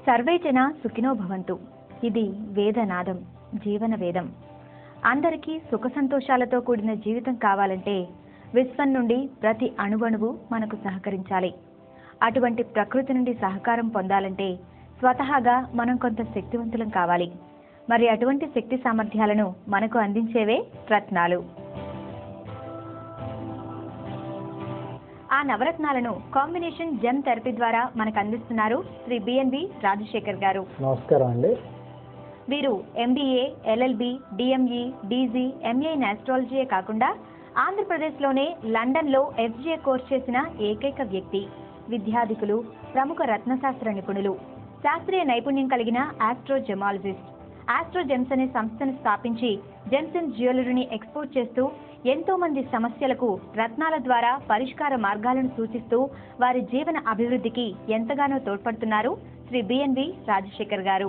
Survey జన సుఖినో భవంతు. ఇది వేదనాదం, జీవన వేదం. అందరికీ సుఖ సంతోషాలతో కూడిన జీవితం కావాలంటే విశ్వం నుండి ప్రతి అణువణువు మనకు సహకరించాలి. అటువంటి ప్రకృతి నుండి సహకారం పొందాలంటే స్వతహాగా మనం కొంత శక్తివంతులం కావాలి. మరి అటువంటి శక్తి సామర్థ్యాలను మనకు అందించేవే రత్నాలు. ఆ నవరత్నాలను కాంబినేషన్ జెమ్ థెరపీ ద్వారా మనకు అందిస్తున్నారు శ్రీ బిఎన్వి రాజశేఖర్ గారు. నమస్కారం అండి. వీరు MBA, LLB, DME, DG, MA in ఆస్ట్రాలజీయే కాకుండా ఆంధ్రప్రదేశ్లోనే లండన్లో ఎఫ్జీఏ కోర్సు చేసిన ఏకైక వ్యక్తి. విద్యాధికులు, ప్రముఖ రత్నశాస్త్ర నిపుణులు, శాస్త్రీయ నైపుణ్యం కలిగిన ఆస్ట్రోజెమాలజిస్ట్. ఆస్ట్రోజెమ్స్ అనే సంస్థను స్థాపించి జెమ్స్ అండ్ జ్యువెలరీని ఎక్స్పోర్ట్ చేస్తూ ఎంతో మంది సమస్యలకు రత్నాల ద్వారా పరిష్కార మార్గాలను సూచిస్తూ వారి జీవన అభివృద్ధికి ఎంతగానో తోడ్పడుతున్నారు శ్రీ బిఎన్వి రాజశేఖర్ గారు.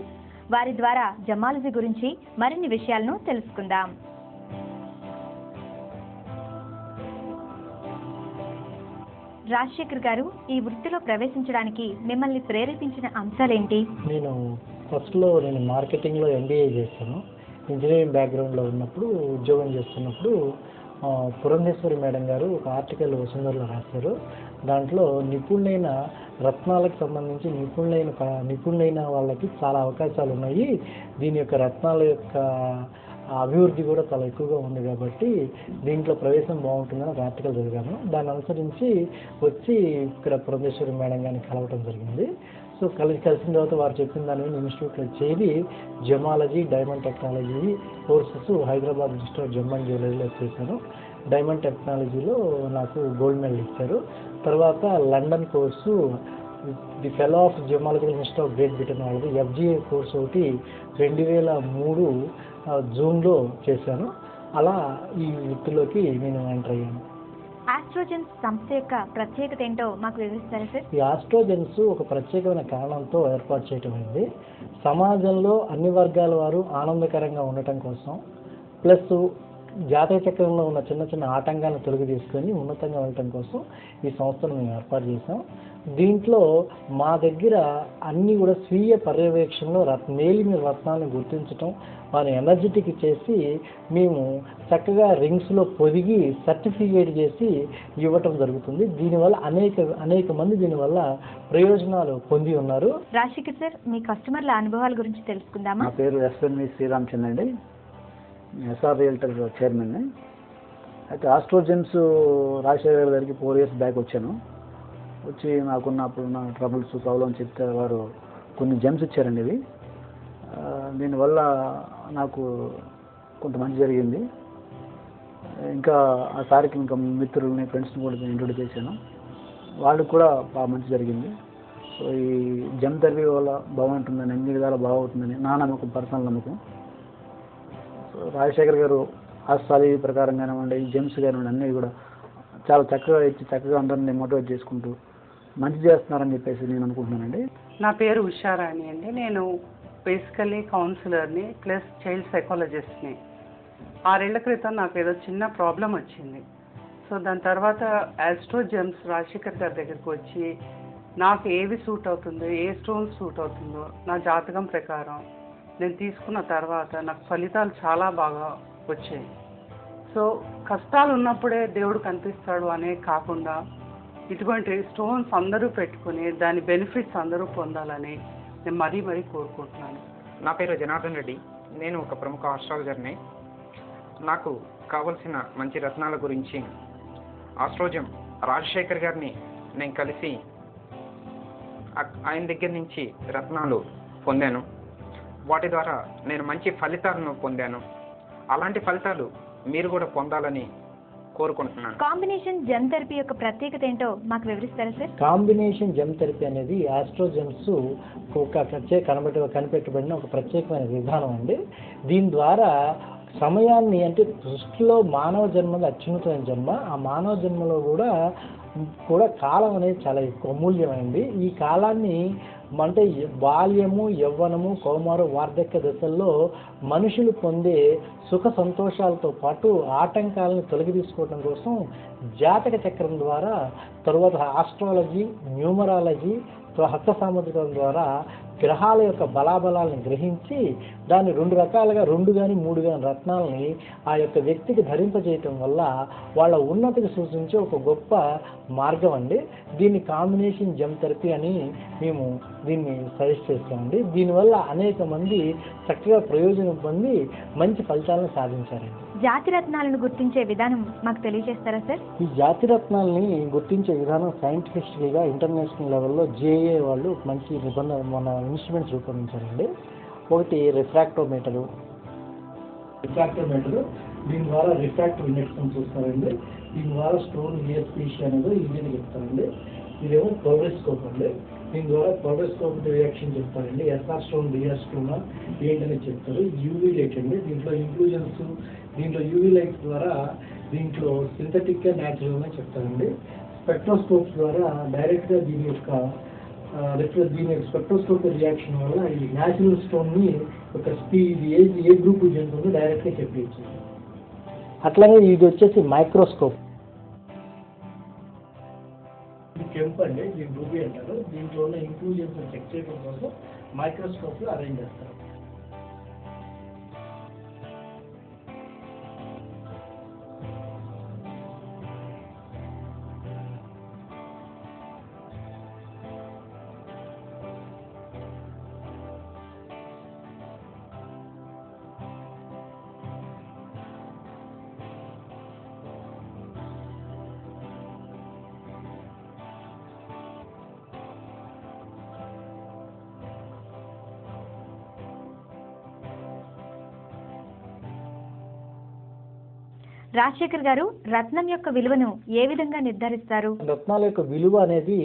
వారి ద్వారా జమాలజీ గురించి మరిన్ని విషయాలను తెలుసుకుందాం. రాజశేఖర్ గారు, ఈ వృత్తిలో ప్రవేశించడానికి మిమ్మల్ని ప్రేరేపించిన అంశాలేంటి? నేను మార్కెటింగ్లో ఎంబీఏ చేశాను. ఇంజనీరింగ్ బ్యాక్గ్రౌండ్లో ఉన్నప్పుడు ఉద్యోగం చేస్తున్నప్పుడు పురంధేశ్వరి మేడం గారు ఒక ఆర్టికల్ వసుంధరలో రాశారు. దాంట్లో నిపుణులైన రత్నాలకు సంబంధించి నిపుణులైన వాళ్ళకి చాలా అవకాశాలు ఉన్నాయి, దీని యొక్క రత్నాల యొక్క అభివృద్ధి కూడా చాలా ఎక్కువగా ఉంది కాబట్టి దీంట్లో ప్రవేశం బాగుంటుందని ఒక ఆర్టికల్ చదివాను. దాన్ని అనుసరించి వచ్చి ఇక్కడ పురంధేశ్వరి మేడం గారిని కలవటం జరిగింది. సో కలిసిన తర్వాత వారు చెప్పిన దాని మీద ఇన్స్టిట్యూట్లో చేరి gemmology, diamond technology courses Hyderabad institute of gem and జ్యువెలరీలో చేశాను. డైమండ్ టెక్నాలజీలో నాకు గోల్డ్ మెడల్ ఇచ్చారు. తర్వాత London course the fellow of gemmological institute of Great Britain వాళ్ళది ఎఫ్జీఏ కోర్సు ఒకటి 2003 జూన్లో చేశాను. అలా ఈ వృత్తిలోకి నేను ఎంటర్ అయ్యాను. ఆస్ట్రోజెమ్స్ సంస్థ యొక్క ప్రత్యేకత ఏంటో మాకు వివరిస్తారా సార్? ఈ ఆస్ట్రోజెమ్స్ ఒక ప్రత్యేకమైన కారణంతో ఏర్పాటు చేయటం అయింది. సమాజంలో అన్ని వర్గాల వారు ఆనందకరంగా ఉండటం కోసం, ప్లస్ జాతక చక్రంలో ఉన్న చిన్న చిన్న ఆటంకాలను తొలగి తీసుకొని ఉన్నతంగా ఉండటం కోసం ఈ సంస్థను మేము ఏర్పాటు చేసాం. దీంట్లో మా దగ్గర అన్నీ కూడా స్వీయ పర్యవేక్షణలో మేలి మీద రత్నాలను గుర్తించటం, వారిని ఎనర్జెటిక్ చేసి మేము చక్కగా రింగ్స్లో పొదిగి సర్టిఫికేట్ చేసి ఇవ్వటం జరుగుతుంది. దీనివల్ల అనేక మంది దీనివల్ల ప్రయోజనాలు పొంది ఉన్నారు. రాజశేఖర్ సార్, మీ కస్టమర్ల అనుభవాల గురించి తెలుసుకుందామా? నా పేరు ఎస్ఎన్వి శ్రీరామచంద్ర అండి, ఎస్ఆర్ రియల్టర్ చైర్మన్. అయితే ఆస్ట్రోజెమ్స్ రాజశేఖర్ గారి దగ్గరికి 4 years బ్యాక్ వచ్చాను. వచ్చి నాకున్నప్పుడున్న ట్రబుల్స్ ప్రాబ్లమ్ చెప్తే వారు కొన్ని జెమ్స్ ఇచ్చారండి. ఇవి దీనివల్ల నాకు కొంత మంచి జరిగింది. ఇంకా ఆ సారికి ఇంకా మిత్రులని, ఫ్రెండ్స్ని కూడా ఇంట్రొడ్యూస్ చేశాను, వాళ్ళకి కూడా బాగా మంచి జరిగింది. సో ఈ జెమ్ థెరపీ వల్ల బాగుంటుందని, అన్ని విధాలు బాగుంటుందని నా నమ్మకం, పర్సనల్ నమ్మకం. సో రాజశేఖర్ గారు ఆస్ట్రాలజీ ప్రకారం కానివ్వండి, జెమ్స్ కానివ్వండి, అన్నీ కూడా చాలా చక్కగా ఇచ్చి చక్కగా అందరినీ మోటివేట్ చేసుకుంటూ మంచి చేస్తున్నారని చెప్పేసి నేను అనుకుంటున్నానండి. నా పేరు ఉషారాణి అండి. నేను బేసికల్లీ కౌన్సిలర్ని ప్లస్ చైల్డ్ సైకాలజిస్ట్ని. 6 ఏళ్ల క్రితం నాకు ఏదో చిన్న ప్రాబ్లం వచ్చింది. సో దాని తర్వాత ఆస్ట్రోజెమ్స్ రాజశేఖర్ గారి దగ్గరికి వచ్చి నాకు ఏవి సూట్ అవుతుందో, ఏ స్టోన్ సూట్ అవుతుందో నా జాతకం ప్రకారం నేను తీసుకున్న తర్వాత నాకు ఫలితాలు చాలా బాగా వచ్చాయి. సో కష్టాలు ఉన్నప్పుడే దేవుడు కనిపిస్తాడు అనే కాకుండా ఇటువంటి స్టోన్స్ అందరూ పెట్టుకుని దాని బెనిఫిట్స్ అందరూ పొందాలని నేను మరీ కోరుకుంటున్నాను. నా పేరు జనార్దన్ రెడ్డి, నేను ఒక ప్రముఖ ఆస్ట్రాలజర్ని. నాకు కావలసిన మంచి రత్నాల గురించి ఆస్ట్రోజెమ్ రాజశేఖర్ గారిని నేను కలిసి ఆయన దగ్గర నుంచి రత్నాలు పొందాను. వాటి ద్వారా నేను మంచి ఫలితాలను పొందాను. అలాంటి ఫలితాలు మీరు కూడా పొందాలని కోరుకుంటున్నాను. కాంబినేషన్ జెమ్ థెరపీ యొక్క ప్రత్యేకత ఏంటో మాకు వివరిస్తారా సార్? కాంబినేషన్ జెమ్ థెరపీ అనేది ఆస్ట్రోజెమ్స్ ఒక కనిపెట్టబడిన ఒక ప్రత్యేకమైన విధానం అండి. దీని ద్వారా సమయాన్ని, అంటే సృష్టిలో మానవ జన్మది అత్యున్నతమైన జన్మ, ఆ మానవ జన్మలో కూడా కాలం అనేది చాలా ఎక్కువ అమూల్యమైంది. ఈ కాలాన్ని అంటే బాల్యము, యవ్వనము, కౌమారు, వార్ధక్య దశల్లో మనుషులు పొందే సుఖ సంతోషాలతో పాటు ఆటంకాలను తొలగి తీసుకోవడం కోసం జాతక చక్రం ద్వారా, తరువాత ఆస్ట్రాలజీ, న్యూమరాలజీ, హస్త సాముద్రికం ద్వారా గ్రహాల యొక్క బలాబలాలను గ్రహించి దాన్ని 2 రకాలుగా 2 కానీ 3 కానీ రత్నాలని ఆ యొక్క వ్యక్తికి ధరింపజేయటం వల్ల వాళ్ళ ఉన్నతికి సూచించే ఒక గొప్ప మార్గం అండి. దీన్ని కాంబినేషన్ జెమ్ థెరపీ అని మేము దీన్ని సజెస్ట్ చేస్తామండి. దీనివల్ల అనేక మంది చక్కగా ప్రయోజనం పొంది మంచి ఫలితాలను సాధించారండి. జాతి రత్నాలను గుర్తించే విధానం మాకు తెలియజేస్తారా సార్? ఈ జాతి రత్నాలని గుర్తించే విధానం సైంటిఫిక్గా ఇంటర్నేషనల్ లెవెల్లో జేఏ వాళ్ళు మంచి నిబంధన మన ఇన్స్ట్రుమెంట్స్ రూపొందించారండి. ఒకటి రిఫ్రాక్టోమీటరు దీని ద్వారా రిఫ్రాక్టివ్ ఇండెక్స్ అని చూస్తారండి. దీని ద్వారా స్టోన్ విఎస్పీసీ అనేది ఈజీగా చెప్తారండి. ఇదేమో ప్రోగ్రెస్కోప్ అండి. దీని ద్వారా ప్రోగ్రెస్కోప్ రియాక్షన్ చెప్తారండి. ఎస్ఆర్ స్టోన్ డిఆర్ స్టోన్ ఏంటనేది చెప్తారు. యూవీ లైట్ అండి. దీంట్లో ఇంక్లూజన్స్ దీంట్లో యూవీ లైట్ ద్వారా దీంట్లో సింథటిక్గా న్యాచురల్గా చెప్తారండి. స్పెక్ట్రోస్కోప్స్ ద్వారా డైరెక్ట్గా దీని యొక్క స్పెక్ట్రోస్కోప్ రియాక్షన్ వల్ల ఈ న్యాచురల్ స్టోన్ని ఒక స్పీడ్ ఏ గ్రూప్ జంతువుని డైరెక్ట్గా చెప్పచ్చు. అట్లాగే ఇది వచ్చేసి మైక్రోస్కోప్. ఇది కెంప్ అండి. దీని రూబీ అంటారు. దీంట్లో ఉన్న ఇంక్లూజన్స్ చెక్ చేయడం కోసం మైక్రోస్కోప్లో అరేంజ్ చేస్తారు. రాజశేఖర్ గారు, రత్నం యొక్క విలువను ఏ విధంగా నిర్ధారిస్తారు? రత్నాల యొక్క విలువ అనేది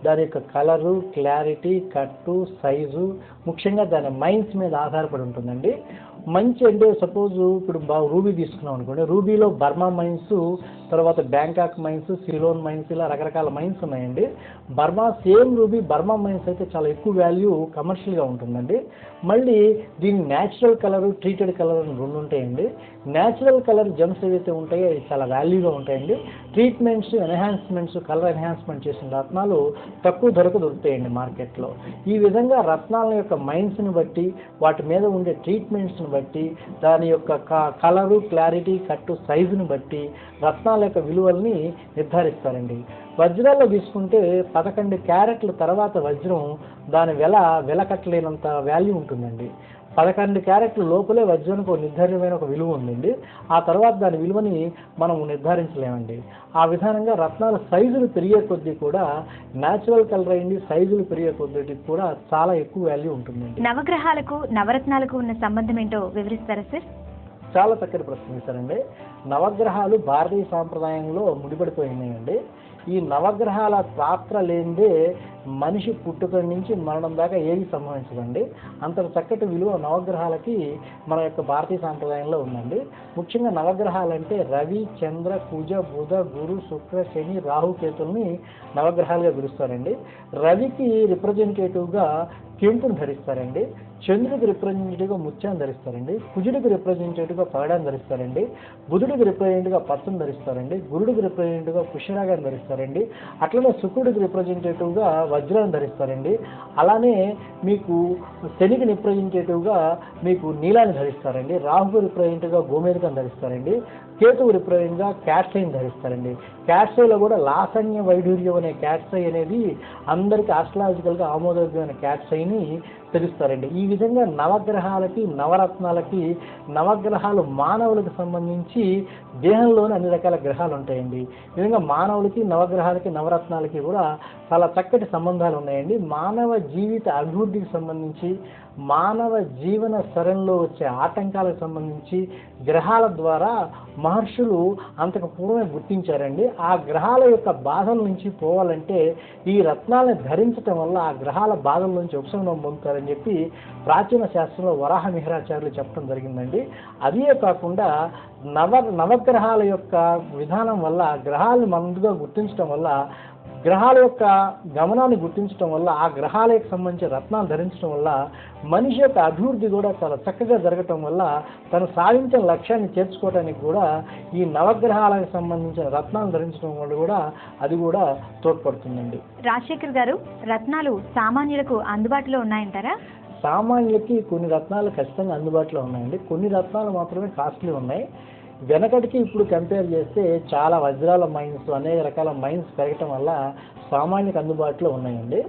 దాని యొక్క కలరు, క్లారిటీ, కట్టు, సైజు, ముఖ్యంగా దాని మైన్స్ మీద ఆధారపడి ఉంటుందండి. మంచి అంటే సపోజ్ ఇప్పుడు రూబీ తీసుకున్నాం అనుకోండి. రూబీలో బర్మా మైన్స్, తర్వాత బ్యాంకాక్ మైన్స్, సిలోన్ మైన్స్, ఇలా రకరకాల మైన్స్ ఉన్నాయండి. సేమ్ రూబీ బర్మా మైన్స్ అయితే చాలా ఎక్కువ వాల్యూ కమర్షియల్గా ఉంటుందండి. మళ్ళీ దీని న్యాచురల్ కలరు, ట్రీటెడ్ కలర్ అని 2 ఉంటాయండి. న్యాచురల్ కలర్ జెమ్స్ ఏవైతే ఉంటాయో అవి చాలా వాల్యూగా ఉంటాయండి. ట్రీట్మెంట్స్, ఎన్హాన్స్మెంట్స్, కలర్ ఎన్హాన్స్మెంట్ చేసిన రత్నాలు తక్కువ ధరకు దొరుకుతాయండి మార్కెట్లో. ఈ విధంగా రత్నాల యొక్క మైన్స్ని బట్టి, వాటి మీద ఉండే ట్రీట్మెంట్స్ని బట్టి, దాని యొక్క కలరు, క్లారిటీ, కట్టు, సైజుని బట్టి రత్నాల యొక్క విలువల్ని నిర్ధారిస్తారండి. వజ్రాల్లో తీసుకుంటే 11 క్యారెట్ల తర్వాత వజ్రం దాని వెల కట్టలేనంత వాల్యూ ఉంటుందండి. 11 క్యారెట్ల లోపలే వజ్రానికి ఒక నిర్ధారణమైన ఒక విలువ ఉందండి. ఆ తర్వాత దాని విలువని మనం నిర్ధారించలేమండి. ఆ విధానంగా రత్నాల సైజులు పెరిగే కొద్దీ కూడా న్యాచురల్ కలర్ అయింది, సైజులు పెరిగే కొద్దీ కూడా చాలా ఎక్కువ వాల్యూ ఉంటుందండి. నవగ్రహాలకు నవరత్నాలకు ఉన్న సంబంధం ఏంటో వివరిస్తారా సార్? చాలా చక్కటి ప్రశ్న వేశారండి. నవగ్రహాలు భారతీయ సాంప్రదాయంలో ముడిపడిపోయినాయండి. ఈ నవగ్రహాల పాత్ర లేనిదే మనిషి పుట్టుక నుంచి మరణం దాకా ఏది సంభవించదండి. అంత చక్కటి విలువ నవగ్రహాలకి మన యొక్క భారతీయ సాంప్రదాయంలో ఉందండి. ముఖ్యంగా నవగ్రహాలంటే రవి, చంద్ర, కుజ, బుధ, గురు, శుక్ర, శని, రాహు, కేతుల్ని నవగ్రహాలుగా పిలుస్తారండి. రవికి రిప్రజెంటేటివ్గా కెంపును ధరిస్తారండి. చంద్రుడికి రిప్రజెంటేటివ్గా ముత్యాన్ని ధరిస్తారండి. కుజుడికి రిప్రజెంటేటివ్గా పగడాన్ని ధరిస్తారండి. బుధుడికి రిప్రజెంటేటివ్గా పచ్చని ధరిస్తారండి. గురుడికి రిప్రజెంటేటివ్గా పుష్యరాగాన్ని ధరిస్తారండి. అట్లనే శుక్రుడికి రిప్రజెంటేటివ్గా వజ్రాన్ని ధరిస్తారండి. అలానే మీకు శనికి రిప్రజెంటేటివ్గా మీకు నీలాన్ని ధరిస్తారండి. రాహుకు రిప్రజెంటేటివ్గా గోమేధికాన్ని ధరిస్తారండి. కేతువు రిప్రజెంట్గా క్యాట్సైని ధరిస్తారండి. క్యాట్సైలో కూడా లాసన్య వైఢూర్యం అనే క్యాట్సై అనేది అందరికీ ఆస్ట్రాలజికల్గా ఆమోదయోగ్యమైన క్యాట్సైని తెలుస్తారండి. ఈ విధంగా నవగ్రహాలకి, నవరత్నాలకి, నవగ్రహాలు మానవులకు సంబంధించి దేహంలోని అన్ని రకాల గ్రహాలు ఉంటాయండి. ఈ విధంగా మానవులకి, నవగ్రహాలకి, నవరత్నాలకి కూడా చాలా చక్కటి సంబంధాలు ఉన్నాయండి. మానవ జీవిత అభివృద్ధికి సంబంధించి, మానవ జీవన సరణిలో వచ్చే ఆటంకాలకు సంబంధించి గ్రహాల ద్వారా మహర్షులు అంతకు పూర్వమే గుర్తించారండి. ఆ గ్రహాల యొక్క బాధల నుంచి పోవాలంటే ఈ రత్నాలను ధరించడం వల్ల ఆ గ్రహాల బాధల నుంచి ఉపశమనం పొందుతారని చెప్పి ప్రాచీన శాస్త్రంలో వరాహ మిహిరాచార్యులు చెప్పడం జరిగిందండి. అదే కాకుండా నవగ్రహాల యొక్క విధానం వల్ల, గ్రహాలను ముందుగా గుర్తించడం వల్ల గ్రహాల యొక్క గమనాన్ని గుర్తించడం వల్ల, ఆ గ్రహాలకు సంబంధించిన రత్నాలు ధరించడం వల్ల మనిషి యొక్క అభివృద్ధి కూడా చాలా చక్కగా జరగటం వల్ల తను సాధించిన లక్ష్యాన్ని చేర్చుకోవడానికి కూడా ఈ నవగ్రహాలకు సంబంధించిన రత్నాలు ధరించడం వల్ల కూడా అది కూడా తోడ్పడుతుందండి. రాజశేఖర్ గారు, రత్నాలు సామాన్యులకు అందుబాటులో ఉన్నాయంటారా? సామాన్యులకి కొన్ని రత్నాలు ఖచ్చితంగా అందుబాటులో ఉన్నాయండి. కొన్ని రత్నాలు మాత్రమే కాస్ట్లీ ఉన్నాయి. వెనకటికి ఇప్పుడు కంపేర్ చేస్తే చాలా వజ్రాల మైన్స్, అనేక రకాల మైన్స్ పెరగటం వల్ల సామాన్యులకు అందుబాటులో ఉన్నాయండి.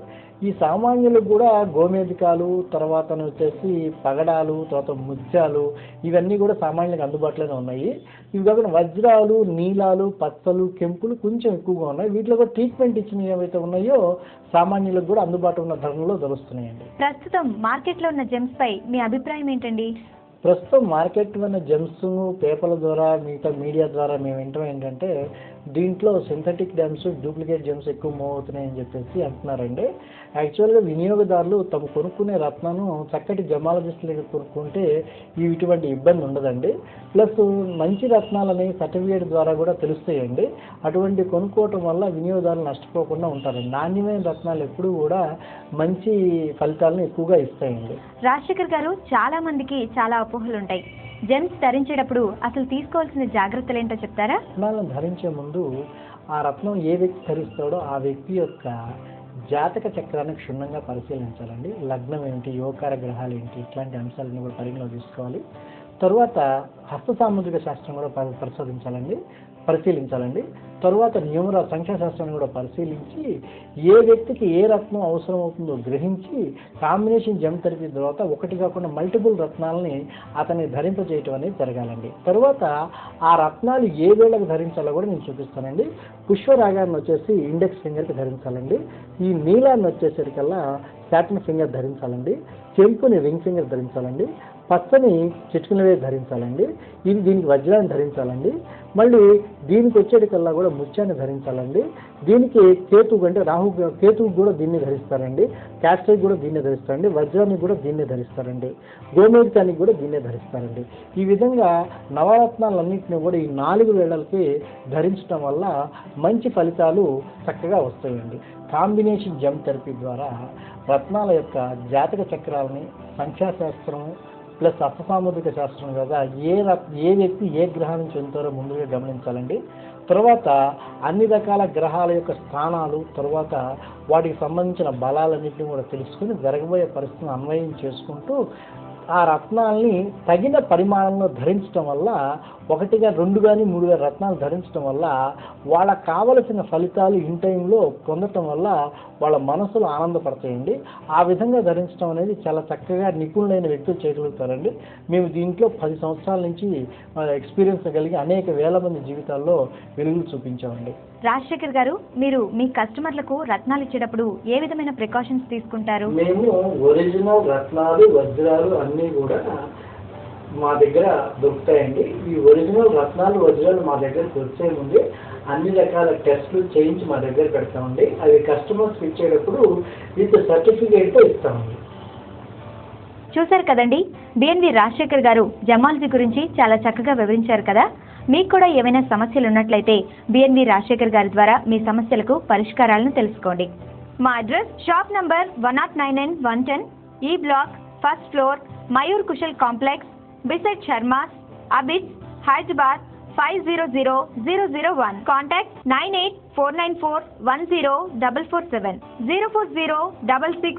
ఈ సామాన్యులకు కూడా గోమేధికాలు, తర్వాత వచ్చేసి పగడాలు, తర్వాత ముత్యాలు, ఇవన్నీ కూడా సామాన్యులకు అందుబాటులోనే ఉన్నాయి. ఇవి కాకుండా వజ్రాలు, నీలాలు, పచ్చలు, కెంపులు కొంచెం ఎక్కువగా ఉన్నాయి. వీటిలో కూడా ట్రీట్మెంట్ ఇచ్చినవి ఏవైతే ఉన్నాయో సామాన్యులకు కూడా అందుబాటులో ఉన్న ధరలో దొరుకుతున్నాయండి. ప్రస్తుతం మార్కెట్లో ఉన్న జెమ్స్ పై మీ అభిప్రాయం ఏంటండి? ప్రస్తుతం మార్కెట్లో ఉన్న జెమ్స్ పేపర్ల ద్వారా, మిగతా మీడియా ద్వారా మేము వింటాం ఏంటంటే దీంట్లో సింథటిక్ జెమ్స్, డూప్లికేట్ జెమ్స్ ఎక్కువ మూవ్ అవుతున్నాయని చెప్పేసి అంటున్నారండి. యాక్చువల్గా వినియోగదారులు తమ కొనుక్కునే రత్నాన్ని చక్కటి జమాలజిస్టులు కొనుక్కుంటే ఇటువంటి ఇబ్బంది ఉండదండి. ప్లస్ మంచి రత్నాలని సర్టిఫికేట్ ద్వారా కూడా తెలుస్తాయండి. అటువంటి కొనుక్కోవటం వల్ల వినియోగదారులు నష్టపోకుండా ఉంటారండి. నాణ్యమైన రత్నాలు ఎప్పుడూ కూడా మంచి ఫలితాలను ఎక్కువగా ఇస్తాయండి. రాజశేఖర్ గారు, చాలా మందికి చాలా అపోహలు ఉంటాయి. జెమ్స్ ధరించేటప్పుడు అసలు తీసుకోవాల్సిన జాగ్రత్తలు ఏంటో చెప్తారా? రత్నాలను ధరించే ముందు ఆ రత్నం ఏ వ్యక్తి ధరిస్తాడో ఆ వ్యక్తి యొక్క జాతక చక్రాన్ని క్షుణ్ణంగా పరిశీలించాలండి. లగ్నం ఏంటి, యోగకార గ్రహాలు ఏంటి, ఇట్లాంటి అంశాలను కూడా పరిగణలో తీసుకోవాలి. తరువాత హస్త సాముద్రిక శాస్త్రం కూడా పరిశీలించాలండి. తరువాత సంఖ్యాశాస్త్రాన్ని కూడా పరిశీలించి ఏ వ్యక్తికి ఏ రత్నం అవసరం అవుతుందో గ్రహించి కాంబినేషన్ జెమ్ థెరపీ తర్వాత ఒకటి కాకుండా మల్టిపుల్ రత్నాలని అతన్ని ధరింపజేయటం అనేది జరగాలండి. తర్వాత ఆ రత్నాలు ఏ వేళకు ధరించాలో కూడా నేను చూపిస్తానండి. పుష్పరాగాన్ని వచ్చేసి ఇండెక్స్ ఫింగర్కి ధరించాలండి. ఈ నీలాన్ని వచ్చేసరికల్లా సాటిన్ ఫింగర్ ధరించాలండి. చెంపుని రింగ్ ఫింగర్ ధరించాలండి. పచ్చని చిట్కులవే ధరించాలండి. దీనికి వజ్రాన్ని ధరించాలండి. మళ్ళీ దీనికి వచ్చేటికల్లా కూడా ముత్యాన్ని ధరించాలండి. దీనికి కేతువు అంటే కేతువు కూడా దీన్ని ధరిస్తారండి. క్యాస్టైట్ కూడా దీన్నే ధరిస్తారండి. వజ్రాన్ని కూడా దీన్నే ధరిస్తారండి. గోమేధికానికి కూడా దీన్నే ధరిస్తారండి. ఈ విధంగా నవరత్నాలన్నింటినీ కూడా ఈ 4 వేళలకి ధరించడం వల్ల మంచి ఫలితాలు చక్కగా వస్తాయండి. కాంబినేషన్ జెమ్ థెరపీ ద్వారా రత్నాల యొక్క జాతక చక్రాలని, సంఖ్యాశాస్త్రం ప్లస్ అష్టసాముద్రిక శాస్త్రం కదా ఏ వ్యక్తి ఏ గ్రహాన్ని చెందుతారో ముందుగా గమనించాలండి. తర్వాత అన్ని రకాల గ్రహాల యొక్క స్థానాలు, తర్వాత వాటికి సంబంధించిన బలాలన్నింటినీ కూడా తెలుసుకుని జరగబోయే పరిస్థితిని అన్వయం చేసుకుంటూ ఆ రత్నాల్ని తగిన పరిమాణంలో ధరించడం వల్ల 1 గా 2 కానీ 3 గా రత్నాలు ధరించడం వల్ల వాళ్ళకు కావలసిన ఫలితాలు ఇన్ టైంలో పొందటం వల్ల వాళ్ళ మనసులు ఆనందపడతాయండి. ఆ విధంగా ధరించడం అనేది చాలా చక్కగా నిపుణులైన వ్యక్తులు చేయగలుగుతారండి. మేము దీంట్లో 10 సంవత్సరాల నుంచి ఎక్స్పీరియన్స్ కలిగి అనేక వేల మంది జీవితాల్లో వెలుగులు చూపించామండి. రాజశేఖర్ గారు, మీరు మీ కస్టమర్లకు రత్నాలు ఇచ్చేటప్పుడు ఏ విధమైన ప్రికాషన్స్ తీసుకుంటారు? మేము ఒరిజినల్ రత్నాలు, వజ్రాలు అన్నీ కూడా మా దగ్గర దొరుకుతాయండి. ఈ ఒరిజినల్ రత్నాలు, వజ్రాలు మా దగ్గరకు వచ్చే ముందే అన్ని రకాల టెస్టులు చేయించి మా దగ్గర పెడతామండి. అవి కస్టమర్స్కి ఇచ్చేటప్పుడు విత్ సర్టిఫికేట్తో ఇస్తామండి. చూశారు కదండి, బిఎన్వి రాజశేఖర్ గారు జమాలజీ గురించి చాలా చక్కగా వివరించారు కదా. మీకు కూడా ఏమైనా సమస్యలు ఉన్నట్లయితే బిఎన్వి రాజశేఖర్ గారి ద్వారా మీ సమస్యలకు పరిష్కారాలను తెలుసుకోండి. మా address shop number 109 and 110, E block, first floor, Mayur Kushal complex, beside Sharma's, Abids, Hyderabad 500001. Contact 9849410447 04066